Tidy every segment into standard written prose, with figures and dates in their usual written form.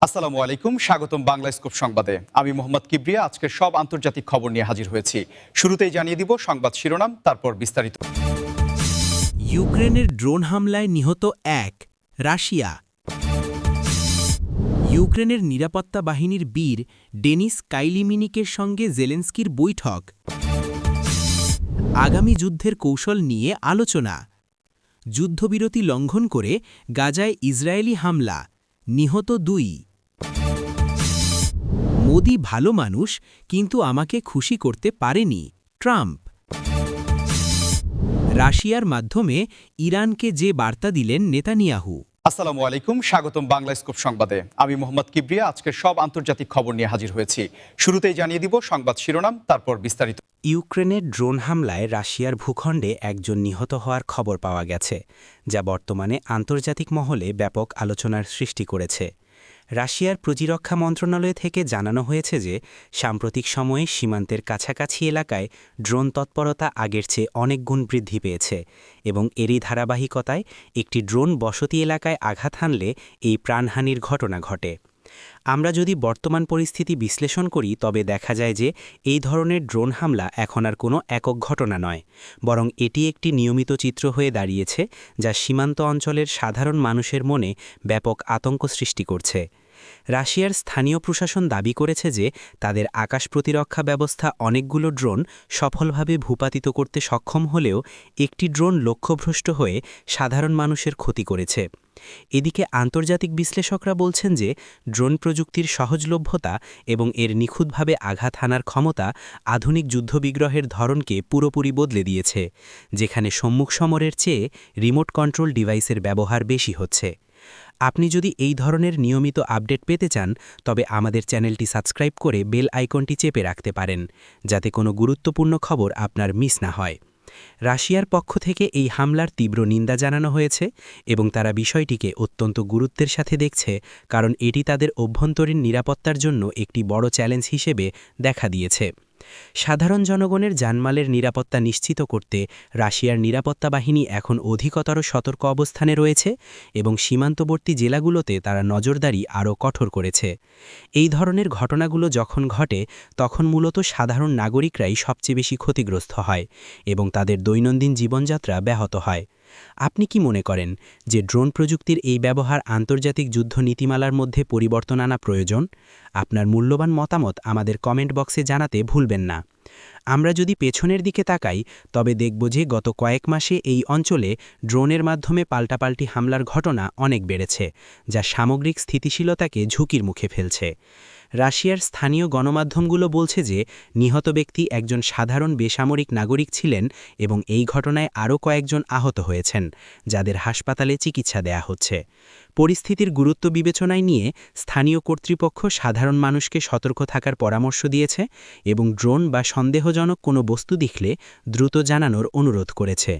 আসসালামু আলাইকুম, স্বাগতম বাংলা স্কোপ সংবাদে। আমি মোহাম্মদ কিবরিয়া আজকের সব আন্তর্জাতিক খবর নিয়ে হাজির হয়েছি। শুরুতেই জানিয়ে দিব সংবাদ শিরোনাম, তারপর বিস্তারিত। ইউক্রেনের ড্রোন হামলায় নিহত এক রাশিয়া। ইউক্রেনের নিরাপত্তা বাহিনীর বীর ডেনিস কাইলিমিনিকের সঙ্গে জেলেন্সকির বৈঠক। আগামী যুদ্ধের কৌশল নিয়ে আলোচনা। যুদ্ধবিরতি লঙ্ঘন করে গাজায় ইসরায়েলি হামলা, নিহত ২। মোদি ভালো মানুষ, কিন্তু আমাকে খুশি করতে পারেনি, ট্রাম্প। রাশিয়ার মাধ্যমে ইরানকে যে বার্তা দিলেন নেতানিয়াহু। আসসালামু আলাইকুম, স্বাগতম বাংলা স্কোপ সংবাদে। আমি মোহাম্মদ কিবরিয়া আজকের সব আন্তর্জাতিক খবর নিয়ে হাজির হয়েছি। শুরুতেই জানিয়ে দিব সংবাদ শিরোনাম, তারপর বিস্তারিত। ইউক্রেনের ড্রোন হামলায় রাশিয়ার ভূখণ্ডে একজন নিহত হওয়ার খবর পাওয়া গেছে, যা বর্তমানে আন্তর্জাতিক মহলে ব্যাপক আলোচনার সৃষ্টি করেছে। রাশিয়ার প্রতিরক্ষা মন্ত্রণালয় থেকে জানানো হয়েছে যে সাম্প্রতিক সময়ে সীমান্তের কাছাকাছি এলাকায় ড্রোন তৎপরতা আগের চেয়ে অনেক গুণ বৃদ্ধি পেয়েছে এবং এরই ধারাবাহিকতায় একটি ড্রোন বসতি এলাকায় আঘাত হানলে এই প্রাণহানির ঘটনা ঘটে। আমরা যদি বর্তমান পরিস্থিতি বিশ্লেষণ করি তবে দেখা যায় যে এই ধরনের ড্রোন হামলা এখন আর কোনো একক ঘটনা নয়, বরং এটি একটি নিয়মিত চিত্র হয়ে দাঁড়িয়েছে, যা সীমান্ত অঞ্চলের সাধারণ মানুষের মনে ব্যাপক আতঙ্ক সৃষ্টি করছে। রাশিয়ার স্থানীয় প্রশাসন দাবি করেছে যে তাদের আকাশ প্রতিরক্ষা ব্যবস্থা অনেকগুলো ড্রোন সফলভাবে ভূপাতিত করতে সক্ষম হলেও একটি ড্রোন লক্ষ্যভ্রষ্ট হয়ে সাধারণ মানুষের ক্ষতি করেছে। এদিকে আন্তর্জাতিক বিশ্লেষকরা বলছেন যে ড্রোন প্রযুক্তির সহজলভ্যতা এবং এর নিখুঁতভাবে আঘাত হানার ক্ষমতা আধুনিক যুদ্ধবিগ্রহের ধরনকে পুরোপুরি বদলে দিয়েছে, যেখানে সম্মুখ সমরের চেয়ে রিমোট কন্ট্রোল ডিভাইসের ব্যবহার বেশি হচ্ছে। আপনি যদি এই ধরনের নিয়মিত আপডেট পেতে চান তবে আমাদের চ্যানেলটি সাবস্ক্রাইব করে বেল আইকনটি চেপে রাখতে পারেন, যাতে কোনো গুরুত্বপূর্ণ খবর আপনার মিস না হয়। রাশিয়ার পক্ষ থেকে এই হামলার তীব্র নিন্দা জানানো হয়েছে এবং তারা বিষয়টিকে অত্যন্ত গুরুত্বের সাথে দেখছে, কারণ এটি তাদের অভ্যন্তরীণ নিরাপত্তার জন্য একটি বড় চ্যালেঞ্জ হিসেবে দেখা দিয়েছে। সাধারণ জনগণের জানমালের নিরাপত্তা নিশ্চিত করতে রাশিয়ার নিরাপত্তা বাহিনী এখন অধিকতর সতর্ক অবস্থানে রয়েছে এবং সীমান্তবর্তী জেলাগুলোতে তারা নজরদারি আরও কঠোর করেছে। এই ধরনের ঘটনাগুলো যখন ঘটে তখন মূলত সাধারণ নাগরিকরাই সবচেয়ে বেশি ক্ষতিগ্রস্ত হয় এবং তাদের দৈনন্দিন জীবনযাত্রা ব্যাহত হয়। আপনি কি মনে করেন যে ড্রোন প্রযুক্তির এই ব্যবহার আন্তর্জাতিক যুদ্ধ নীতিমালার মধ্যে পরিবর্তন আনা প্রয়োজন? আপনার মূল্যবান মতামত আমাদের কমেন্ট বক্সে জানাতে ভুলবেন না। আমরা যদি পেছনের দিকে তাকাই তবে দেখব যে গত কয়েক মাসে এই অঞ্চলে ড্রোনের মাধ্যমে পাল্টাপাল্টি হামলার ঘটনা অনেক বেড়েছে, যা সামগ্রিক স্থিতিশীলতাকে ঝুঁকির মুখে ফেলছে। রাশিয়ার স্থানীয় গণমাধ্যমগুলো বলছে যে নিহত ব্যক্তি একজন সাধারণ বেসামরিক নাগরিক ছিলেন এবং এই ঘটনায় আরও কয়েকজন আহত হয়েছেন, যাদের হাসপাতালে চিকিৎসা দেয়া হচ্ছে। পরিস্থিতির গুরুত্ব বিবেচনায় নিয়ে স্থানীয় কর্তৃপক্ষ সাধারণ মানুষকে সতর্ক থাকার পরামর্শ দিয়েছে এবং ড্রোন বা সন্দেহজনক কোনো বস্তু দেখলে দ্রুত জানানোর অনুরোধ করেছে।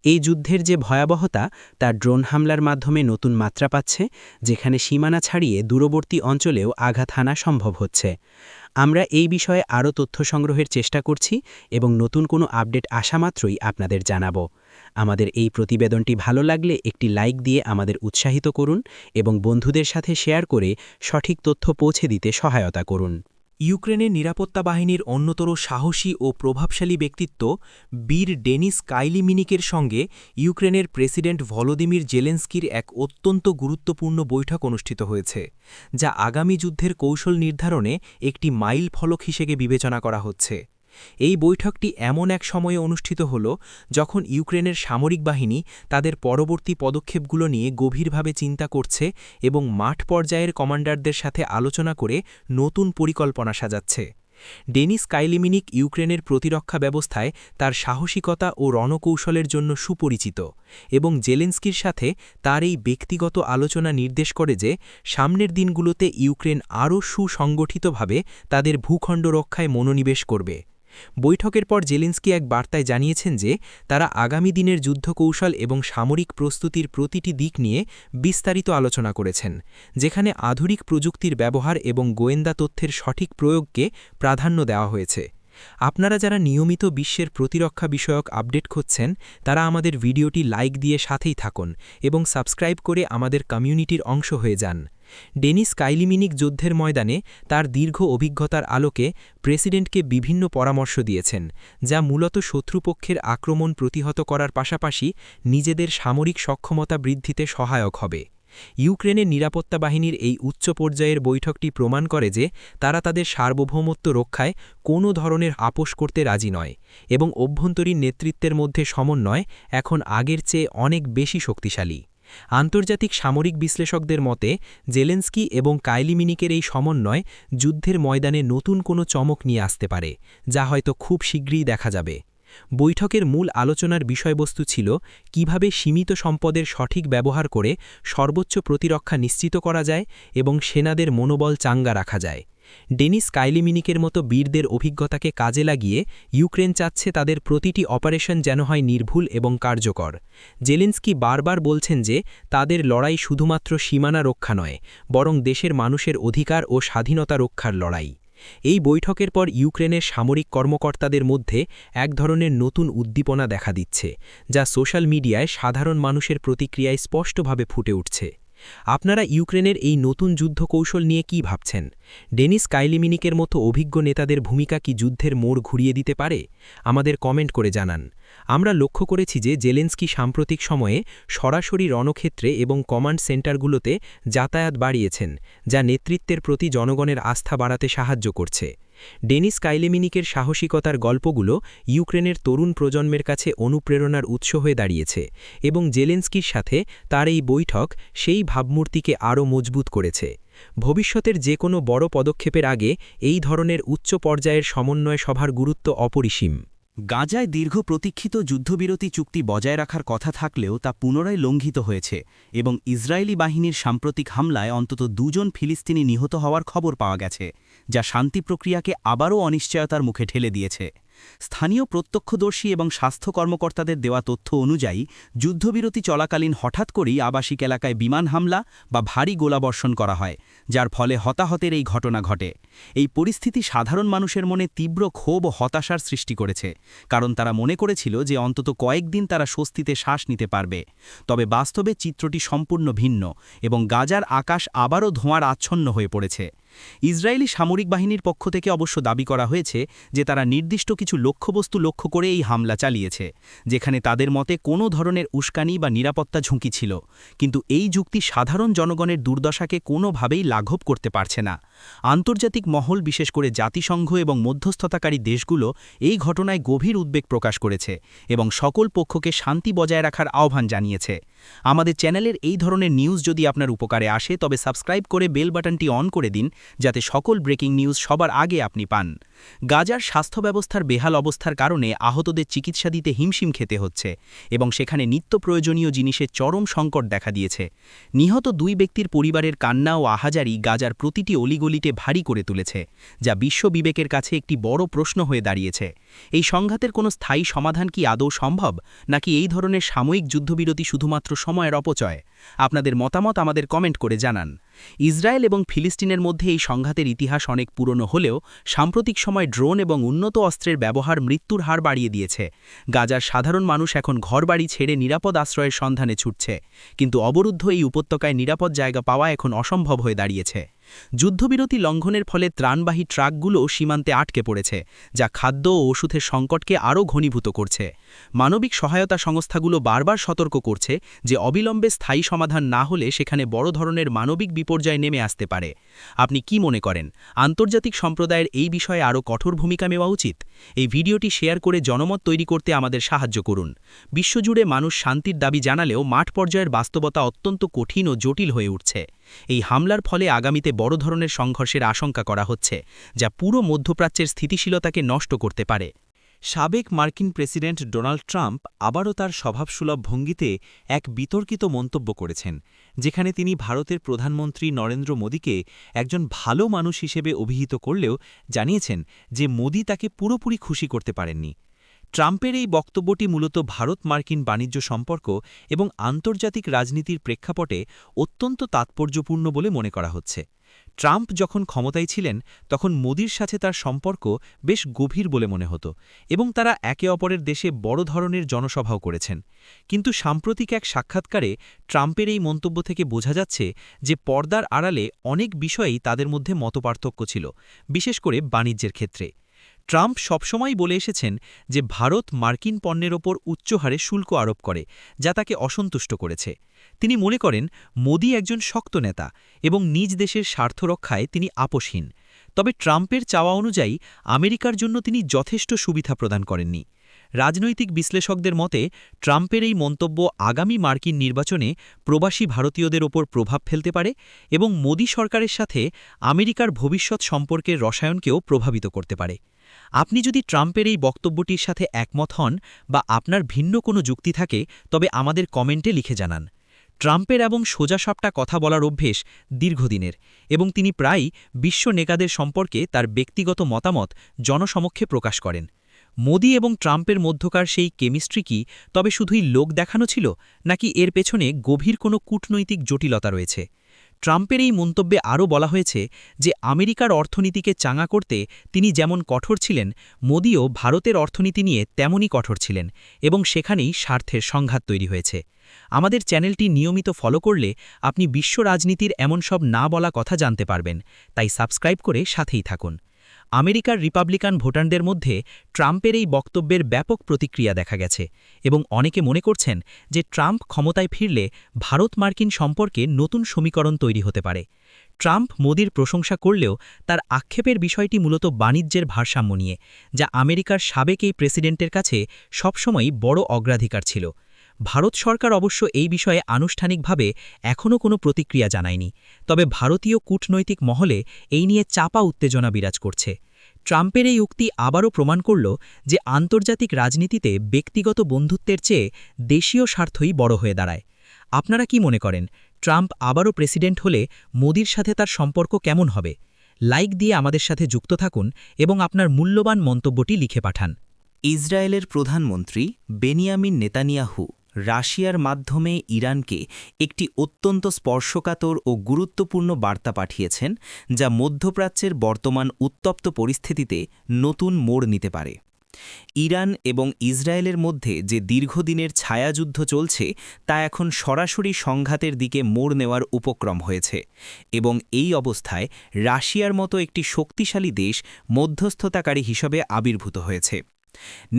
এই যুদ্ধের যে ভয়াবহতা তা ড্রোন হামলার মাধ্যমে নতুন মাত্রা পাচ্ছে, যেখানে সীমানা ছাড়িয়ে দূরবর্তী অঞ্চলেও আঘাত হানা সম্ভব হচ্ছে। আমরা এই বিষয়ে আরও তথ্য সংগ্রহের চেষ্টা করছি এবং নতুন কোনো আপডেট আসা মাত্রই আপনাদের জানাব। আমাদের এই প্রতিবেদনটি ভালো লাগলে একটি লাইক দিয়ে আমাদের উৎসাহিত করুন এবং বন্ধুদের সাথে শেয়ার করে সঠিক তথ্য পৌঁছে দিতে সহায়তা করুন। ইউক্রেনের নিরাপত্তা বাহিনীর অন্যতর সাহসী ও প্রভাবশালী ব্যক্তিত্ব বীর ডেনিস কাইলিমিনিকের সঙ্গে ইউক্রেনের প্রেসিডেন্ট ভলোদিমির জেলেন্সকির এক অত্যন্ত গুরুত্বপূর্ণ বৈঠক অনুষ্ঠিত হয়েছে, যা আগামী যুদ্ধের কৌশল নির্ধারণে একটি মাইল ফলক হিসেবে বিবেচনা করা হচ্ছে। এই বৈঠকটি এমন এক সময়ে অনুষ্ঠিত হল যখন ইউক্রেনের সামরিক বাহিনী তাদের পরবর্তী পদক্ষেপগুলো নিয়ে গভীরভাবে চিন্তা করছে এবং মাঠ পর্যায়ের কমান্ডারদের সাথে আলোচনা করে নতুন পরিকল্পনা সাজাচ্ছে। ডেনিস কাইলিমিনিক ইউক্রেনের প্রতিরক্ষা ব্যবস্থায় তার সাহসিকতা ও রণকৌশলের জন্য সুপরিচিত এবং জেলেন্সকির সাথে তার এই ব্যক্তিগত আলোচনা নির্দেশ করে যে সামনের দিনগুলোতে ইউক্রেন আরও সুসংগঠিতভাবে তাদের ভূখণ্ড রক্ষায় মনোনিবেশ করবে। বৈঠকের পর জেলেন্সকি এক বার্তায় জানিয়েছেন যে তারা আগামী দিনের যুদ্ধকৌশল এবং সামরিক প্রস্তুতির প্রতিটি দিক নিয়ে বিস্তারিত আলোচনা করেছেন, যেখানে আধুনিক প্রযুক্তির ব্যবহার এবং গোয়েন্দা তথ্যের সঠিক প্রয়োগকে প্রাধান্য দেওয়া হয়েছে। আপনারা যারা নিয়মিত বিশ্বের প্রতিরক্ষা বিষয়ক আপডেট খুঁজছেন তারা আমাদের ভিডিওটি লাইক দিয়ে সাথেই থাকুন এবং সাবস্ক্রাইব করে আমাদের কমিউনিটির অংশ হয়ে যান। ডেনিস কাইলিমিনিক যুদ্ধের ময়দানে তার দীর্ঘ অভিজ্ঞতার আলোকে প্রেসিডেন্টকে বিভিন্ন পরামর্শ দিয়েছেন, যা মূলত শত্রুপক্ষের আক্রমণ প্রতিহত করার পাশাপাশি নিজেদের সামরিক সক্ষমতা বৃদ্ধিতে সহায়ক হবে। ইউক্রেনের নিরাপত্তা বাহিনীর এই উচ্চ পর্যায়ের বৈঠকটি প্রমাণ করে যে তারা তাদের সার্বভৌমত্ব রক্ষায় কোনো ধরনের আপোস করতে রাজি নয় এবং অভ্যন্তরীণ নেতৃত্বের মধ্যে সমন্বয় এখন আগের চেয়ে অনেক বেশি শক্তিশালী। আন্তর্জাতিক সামরিক বিশ্লেষকদের মতে জেলেন্সকি এবং কাইলিমিনিকের এই সমন্বয় যুদ্ধের ময়দানে নতুন কোনো চমক নিয়ে আসতে পারে, যা হয়তো খুব শীঘ্রই দেখা যাবে। বৈঠকের মূল আলোচনার বিষয়বস্তু ছিল কিভাবে সীমিত সম্পদের সঠিক ব্যবহার করে সর্বোচ্চ প্রতিরক্ষা নিশ্চিত করা যায় এবং সেনাদের মনোবল চাঙ্গা রাখা যায়। ডেনিস কাইলিমিনিকের মতো বীরদের অভিজ্ঞতাকে কাজে লাগিয়ে ইউক্রেন চাচ্ছে তাদের প্রতিটি অপারেশন যেন হয় নির্ভুল এবং কার্যকর। জেলেন্সকি বারবার বলছেন যে তাদের লড়াই শুধুমাত্র সীমানা রক্ষা নয়, বরং দেশের মানুষের অধিকার ও স্বাধীনতা রক্ষার লড়াই। এই বৈঠকের পর ইউক্রেনের সামরিক কর্মকর্তাদের মধ্যে এক ধরনের নতুন উদ্দীপনা দেখা দিচ্ছে, যা সোশ্যাল মিডিয়ায় সাধারণ মানুষের প্রতিক্রিয়ায় স্পষ্টভাবে ফুটে উঠছে। আপনারা ইউক্রেনের এই নতুন যুদ্ধ কৌশল নিয়ে কি ভাবছেন? ডেনিস কাইলিমিনিকের মতো অভিজ্ঞ নেতাদের ভূমিকা কি যুদ্ধের মোড় ঘুরিয়ে দিতে পারে? আমাদের কমেন্ট করে জানান। আমরা লক্ষ্য করেছি যে জেলেন্সকি সাম্প্রতিক সময়ে সরাসরি রণক্ষেত্রে এবং কমান্ড সেন্টারগুলোতে যাতায়াত বাড়িয়েছেন, যা নেতৃত্বের প্রতি জনগণের আস্থা বাড়াতে সাহায্য করছে। ডেনিস কাইলিমিনিকের সাহসিকতার গল্পগুলো ইউক্রেনের তরুণ প্রজন্মের কাছে অনুপ্রেরণার উৎস হয়ে দাঁড়িয়েছে এবং জেলেন্সকির সাথে তার এই বৈঠক সেই ভাবমূর্তিকে আরও মজবুত করেছে। ভবিষ্যতের যে কোনো বড় পদক্ষেপের আগে এই ধরনের উচ্চ পর্যায়ের সমন্বয় সভার গুরুত্ব অপরিসীম। গাজায় দীর্ঘ প্রতীক্ষিত যুদ্ধবিরতি চুক্তি বজায় রাখার কথা থাকলেও তা পুনরায় লঙ্ঘিত হয়েছে এবং ইসরায়েলি বাহিনীর সাম্প্রতিক হামলায় অন্তত 2 জন ফিলিস্তিনি নিহত হওয়ার খবর পাওয়া গেছে, যা শান্তি প্রক্রিয়াকে আবারও অনিশ্চয়তার মুখে ঠেলে দিয়েছে। স্থানীয় প্রত্যক্ষদর্শী এবং স্বাস্থ্য কর্মকর্তাদের দেওয়া তথ্য অনুযায়ী যুদ্ধবিরতি চলাকালীন হঠাৎ করেই আবাসিক এলাকায় বিমান হামলা বা ভারী গোলাবর্ষণ করা হয়, যার ফলে হতাহতের এই ঘটনা ঘটে। এই পরিস্থিতি সাধারণ মানুষের মনে তীব্র ক্ষোভ ও হতাশার সৃষ্টি করেছে, কারণ তারা মনে করেছিল যে অন্তত কয়েকদিন তারা স্বস্তিতে শ্বাস নিতে পারবে। তবে বাস্তবে চিত্রটি সম্পূর্ণ ভিন্ন এবং গাজার আকাশ আবারও ধোঁয়ার আচ্ছন্ন হয়ে পড়েছে। ইসরায়েলি সামরিক বাহিনীর পক্ষ থেকে অবশ্য দাবি করা হয়েছে যে তারা নির্দিষ্ট কিছু লক্ষ্যবস্তু লক্ষ্য করে এই হামলা চালিয়েছে, যেখানে তাদের মতে কোনো ধরনের উস্কানি বা নিরাপত্তা ঝুঁকি ছিল। কিন্তু এই যুক্তি সাধারণ জনগণের দুর্দশাকে কোনোভাবেই লাঘব করতে পারছে না। আন্তর্জাতিক মহল, বিশেষ করে জাতিসংঘ এবং মধ্যস্থতাকারী দেশগুলো এই ঘটনায় গভীর উদ্বেগ প্রকাশ করেছে এবং সকল পক্ষকে শান্তি বজায় রাখার আহ্বান জানিয়েছে। আমাদের চ্যানেলের এই ধরনের নিউজ যদি আপনার উপকারে আসে তবে সাবস্ক্রাইব করে বেল বাটনটি অন করে দিন, যাতে সকল ব্রেকিং নিউজ সবার আগে আপনি পান। গাজার স্বাস্থ্য ব্যবস্থার বেহাল অবস্থার কারণে আহতদের চিকিৎসা দিতে হিমশিম খেতে হচ্ছে এবং সেখানে নিত্য প্রয়োজনীয় জিনিসের চরম সংকট দেখা দিয়েছে। নিহত 2 ব্যক্তির পরিবারের কান্না ও আহাজারি গাজার প্রতিটি অলিগলিতে ভারী করে তুলেছে, যা বিশ্ব বিবেকের কাছে একটি বড় প্রশ্ন হয়ে দাঁড়িয়েছে। এই সংঘাতের কোনো স্থায়ী সমাধান কি আদৌ সম্ভব, নাকি এই ধরনের সাময়িক যুদ্ধবিরতি শুধুমাত্র সময়ের অপচয়? আপনাদের মতামত আমাদের কমেন্ট করে জানান। ইসরায়েল এবং ফিলিস্তিনের মধ্যে এই সংঘাতের ইতিহাস অনেক পুরনো হলেও সাম্প্রতিক সময় ড্রোন এবং উন্নত অস্ত্রের ব্যবহার মৃত্যুর হার বাড়িয়ে দিয়েছে। গাজার সাধারণ মানুষ এখন ঘরবাড়ি ছেড়ে নিরাপদ আশ্রয়ের সন্ধানে ছুটছে, কিন্তু অবরুদ্ধ এই উপত্যকায় নিরাপদ জায়গা পাওয়া এখন অসম্ভব হয়ে দাঁড়িয়েছে। যুদ্ধবিরতি লঙ্ঘনের ফলে ত্রাণবাহী ট্রাকগুলো সীমান্তে আটকে পড়েছে, যা খাদ্য ও ওষুধের সংকটকে আরও ঘনীভূত করছে। মানবিক সহায়তা সংস্থাগুলো বারবার সতর্ক করছে যে অবিলম্বে স্থায়ী সমাধান না হলে সেখানে বড় ধরনের মানবিক বিপর্যয় নেমে আসতে পারে। আপনি কি মনে করেন, আন্তর্জাতিক সম্প্রদায়ের এই বিষয়ে আরও কঠোর ভূমিকা নেওয়া উচিত? এই ভিডিওটি শেয়ার করে জনমত তৈরি করতে আমাদের সাহায্য করুন। বিশ্বজুড়ে মানুষ শান্তির দাবি জানালেও মাঠ পর্যায়ের বাস্তবতা অত্যন্ত কঠিন ও জটিল হয়ে উঠছে। এই হামলার ফলে আগামীতে বড় ধরনের সংঘর্ষের আশঙ্কা করা হচ্ছে, যা পুরো মধ্যপ্রাচ্যের স্থিতিশীলতাকে নষ্ট করতে পারে। সাবেক মার্কিন প্রেসিডেন্ট ডোনাল্ড ট্রাম্প আবারও তার স্বভাবসুলভ ভঙ্গিতে এক বিতর্কিত মন্তব্য করেছেন, যেখানে তিনি ভারতের প্রধানমন্ত্রী নরেন্দ্র মোদীকে একজন ভালো মানুষ হিসেবে অভিহিত করলেও জানিয়েছেন যে মোদী তাকে পুরোপুরি খুশি করতে পারেননি। ট্রাম্পের এই বক্তব্যটি মূলত ভারত মার্কিন বাণিজ্য সম্পর্ক এবং আন্তর্জাতিক রাজনীতির প্রেক্ষাপটে অত্যন্ত তাৎপর্যপূর্ণ বলে মনে করা হচ্ছে। ট্রাম্প যখন ক্ষমতায় ছিলেন তখন মোদির সাথে তার সম্পর্ক বেশ গভীর বলে মনে হতো এবং তারা একে অপরের দেশে বড় ধরনের জনসভাও করেছেন। কিন্তু সাম্প্রতিক এক সাক্ষাৎকারে ট্রাম্পের এই মন্তব্য থেকে বোঝা যাচ্ছে যে পর্দার আড়ালে অনেক বিষয়েই তাদের মধ্যে মতপার্থক্য ছিল, বিশেষ করে বাণিজ্যের ক্ষেত্রে। ট্রাম্প সবসময় বলে এসেছেন যে ভারত মার্কিন পণ্যের ওপর উচ্চ হারে শুল্ক আরোপ করে, যা তাকে অসন্তুষ্ট করেছে। তিনি মনে করেন মোদি একজন শক্ত নেতা এবং নিজ দেশের স্বার্থ রক্ষায় তিনি আপোষহীন। তবে ট্রাম্পের চাওয়া অনুযায়ী আমেরিকার জন্য তিনি যথেষ্ট সুবিধা প্রদান করেননি। রাজনৈতিক বিশ্লেষকদের মতে ট্রাম্পের এই মন্তব্য আগামী মার্কিন নির্বাচনে প্রবাসী ভারতীয়দের ওপর প্রভাব ফেলতে পারে এবং মোদি সরকারের সাথে আমেরিকার ভবিষ্যৎ সম্পর্কের রসায়নকেও প্রভাবিত করতে পারে। আপনি যদি ট্রাম্পের এই বক্তব্যটির সাথে একমত হন বা আপনার ভিন্ন কোনো যুক্তি থাকে, তবে আমাদের কমেন্টে লিখে জানান। ট্রাম্পের এবং সোজাসাপটা কথা বলার অভ্যেস দীর্ঘদিনের এবং তিনি প্রায়ই বিশ্ব নেতাদের সম্পর্কে তার ব্যক্তিগত মতামত জনসমক্ষে প্রকাশ করেন। মোদি এবং ট্রাম্পের মধ্যকার সেই কেমিস্ট্রি কি তবে শুধুই লোক দেখানো ছিল, নাকি এর পেছনে গভীর কোনো কূটনৈতিক জটিলতা রয়েছে? ট্রাম্পের এই মন্তব্যে আরও বলা হয়েছে যে আমেরিকার অর্থনীতিকে চাঙা করতে তিনি যেমন কঠোর ছিলেন, মোদিও ভারতের অর্থনীতি নিয়ে তেমনই কঠোর ছিলেন এবং সেখানেই স্বার্থের সংঘাত তৈরি হয়েছে। আমাদের চ্যানেলটি নিয়মিত ফলো করলে আপনি বিশ্ব রাজনীতির এমন সব না বলা কথা জানতে পারবেন, তাই সাবস্ক্রাইব করে সাথেই থাকুন। আমেরিকার রিপাবলিকান ভোটারদের মধ্যে ট্রাম্পের এই বক্তব্যের ব্যাপক প্রতিক্রিয়া দেখা গেছে এবং অনেকে মনে করছেন যে ট্রাম্প ক্ষমতায় ফিরলে ভারত মার্কিন সম্পর্কে নতুন সমীকরণ তৈরি হতে পারে। ট্রাম্প মোদির প্রশংসা করলেও তার আক্ষেপের বিষয়টি মূলত বাণিজ্যের ভারসাম্য নিয়ে, যা আমেরিকার সাবেক এই প্রেসিডেন্টের কাছে সবসময়ই বড় অগ্রাধিকার ছিল। ভারত সরকার অবশ্য এই বিষয়ে আনুষ্ঠানিকভাবে এখনও কোনো প্রতিক্রিয়া জানায়নি, তবে ভারতীয় কূটনৈতিক মহলে এই নিয়ে চাপা উত্তেজনা বিরাজ করছে। ট্রাম্পের এই উক্তি আবারও প্রমাণ করল যে আন্তর্জাতিক রাজনীতিতে ব্যক্তিগত বন্ধুত্বের চেয়ে দেশীয় স্বার্থই বড় হয়ে দাঁড়ায়। আপনারা কি মনে করেন, ট্রাম্প আবারও প্রেসিডেন্ট হলে মোদির সাথে তার সম্পর্ক কেমন হবে? লাইক দিয়ে আমাদের সাথে যুক্ত থাকুন এবং আপনার মূল্যবান মন্তব্যটি লিখে পাঠান। ইসরায়েলের প্রধানমন্ত্রী বেনিয়ামিন নেতানিয়াহু রাশিয়ার মাধ্যমে ইরানকে একটি অত্যন্ত স্পর্শকাতর ও গুরুত্বপূর্ণ বার্তা পাঠিয়েছেন, যা মধ্যপ্রাচ্যের বর্তমান উত্তপ্ত পরিস্থিতিতে নতুন মোড় নিতে পারে। ইরান এবং ইসরায়েলের মধ্যে যে দীর্ঘদিনের ছায়াযুদ্ধ চলছে তা এখন সরাসরি সংঘাতের দিকে মোড় নেওয়ার উপক্রম হয়েছে এবং এই অবস্থায় রাশিয়ার মতো একটি শক্তিশালী দেশ মধ্যস্থতাকারী হিসেবে আবির্ভূত হয়েছে।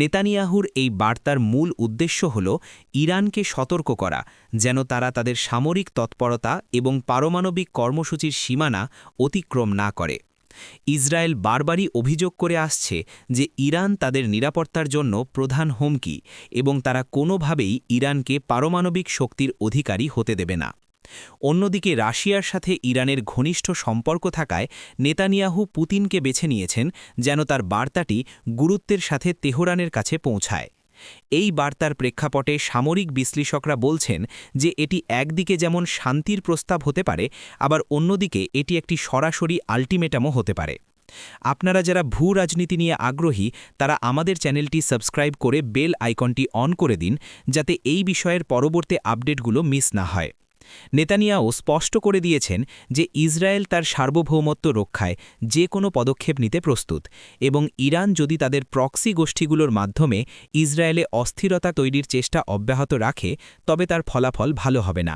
নেতানিয়াহুর এই বার্তার মূল উদ্দেশ্য হল ইরানকে সতর্ক করা যেন তারা তাদের সামরিক তৎপরতা এবং পারমাণবিক কর্মসূচির সীমানা অতিক্রম না করে। ইসরায়েল বারবারই অভিযোগ করে আসছে যে ইরান তাদের নিরাপত্তার জন্য প্রধান হুমকি এবং তারা কোনোভাবেই ইরানকে পারমাণবিক শক্তির অধিকারী হতে দেবে না। অন্যদিকে রাশিয়ার সাথে ইরানের ঘনিষ্ঠ সম্পর্ক থাকায় নেতানিয়াহু পুতিনকে বেছে নিয়েছেন যেন তার বার্তাটি গুরুত্বের সাথে তেহরানের কাছে পৌঁছায়। এই বার্তার প্রেক্ষাপটে সামরিক বিশ্লেষকরা বলছেন যে এটি একদিকে যেমন শান্তির প্রস্তাব হতে পারে, আবার অন্যদিকে এটি একটি সরাসরি আল্টিমেটামও হতে পারে। আপনারা যারা ভূ রাজনীতি নিয়ে আগ্রহী তারা আমাদের চ্যানেলটি সাবস্ক্রাইব করে বেল আইকনটি অন করে দিন, যাতে এই বিষয়ের পরবর্তী আপডেটগুলো মিস না হয়। নেতানিয়াহু স্পষ্ট করে দিয়েছেন যে ইসরায়েল তার সার্বভৌমত্ব রক্ষায় যে কোনো পদক্ষেপ নিতে প্রস্তুত এবং ইরান যদি তাদের প্রক্সি গোষ্ঠীগুলোর মাধ্যমে ইসরায়েলে অস্থিরতা তৈরির চেষ্টা অব্যাহত রাখে তবে তার ফলাফল ভালো হবে না।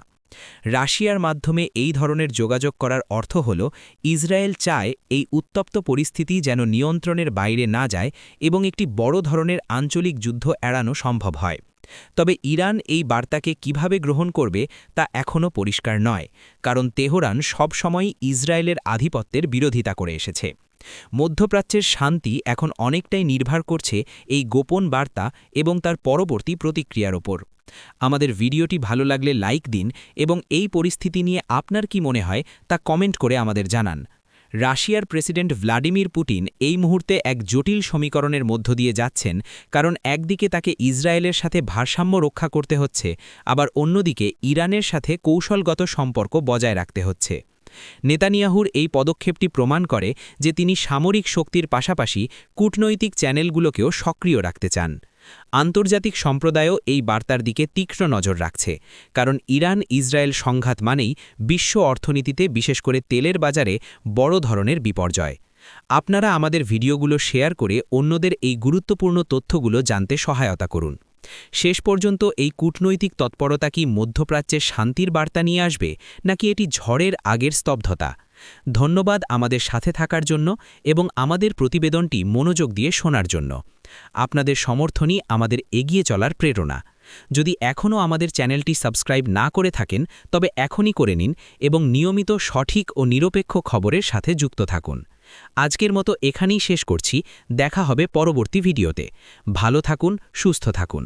রাশিয়ার মাধ্যমে এই ধরনের যোগাযোগ করার অর্থ হল ইসরায়েল চায় এই উত্তপ্ত পরিস্থিতি যেন নিয়ন্ত্রণের বাইরে না যায় এবং একটি বড় ধরনের আঞ্চলিক যুদ্ধ এড়ানো সম্ভব হয়। তবে ইরান এই বার্তাকে কিভাবে গ্রহণ করবে তা এখনও পরিষ্কার নয়, কারণ তেহরান সবসময়ই ইসরায়েলের আধিপত্যের বিরোধিতা করে এসেছে। মধ্যপ্রাচ্যের শান্তি এখন অনেকটাই নির্ভর করছে এই গোপন বার্তা এবং তার পরবর্তী প্রতিক্রিয়ার ওপর। আমাদের ভিডিওটি ভালো লাগলে লাইক দিন এবং এই পরিস্থিতি নিয়ে আপনার কি মনে হয় তা কমেন্ট করে আমাদের জানান। রাশিয়ার প্রেসিডেন্ট ভ্লাদিমির পুতিন এই মুহূর্তে এক জটিল সমীকরণের মধ্য দিয়ে যাচ্ছেন, কারণ একদিকে তাকে ইসরায়েলের সাথে ভারসাম্য রক্ষা করতে হচ্ছে, আবার অন্যদিকে ইরানের সাথে কৌশলগত সম্পর্ক বজায় রাখতে হচ্ছে। নেতানিয়াহুর এই পদক্ষেপটি প্রমাণ করে যে তিনি সামরিক শক্তির পাশাপাশি কূটনৈতিক চ্যানেলগুলোকেও সক্রিয় রাখতে চান। আন্তর্জাতিক সম্প্রদায়ও এই বার্তার দিকে তীক্ষ্ণ নজর রাখছে, কারণ ইরান ইসরায়েল সংঘাত মানেই বিশ্ব অর্থনীতিতে বিশেষ করে তেলের বাজারে বড় ধরনের বিপর্যয়। আপনারা আমাদের ভিডিওগুলো শেয়ার করে অন্যদের এই গুরুত্বপূর্ণ তথ্যগুলো জানতে সহায়তা করুন। শেষ পর্যন্ত এই কূটনৈতিক তৎপরতা কি মধ্যপ্রাচ্যে শান্তির বার্তা নিয়ে আসবে, নাকি এটি ঝড়ের আগের স্তব্ধতা? ধন্যবাদ আমাদের সাথে থাকার জন্য এবং আমাদের প্রতিবেদনটি মনোযোগ দিয়ে শোনার জন্য। আপনাদের সমর্থনই আমাদের এগিয়ে চলার প্রেরণা। যদি এখনও আমাদের চ্যানেলটি সাবস্ক্রাইব না করে থাকেন, তবে এখনই করে নিন এবং নিয়মিত সঠিক ও নিরপেক্ষ খবরের সাথে যুক্ত থাকুন। আজকের মতো এখানেই শেষ করছি। দেখা হবে পরবর্তী ভিডিওতে। ভালো থাকুন, সুস্থ থাকুন।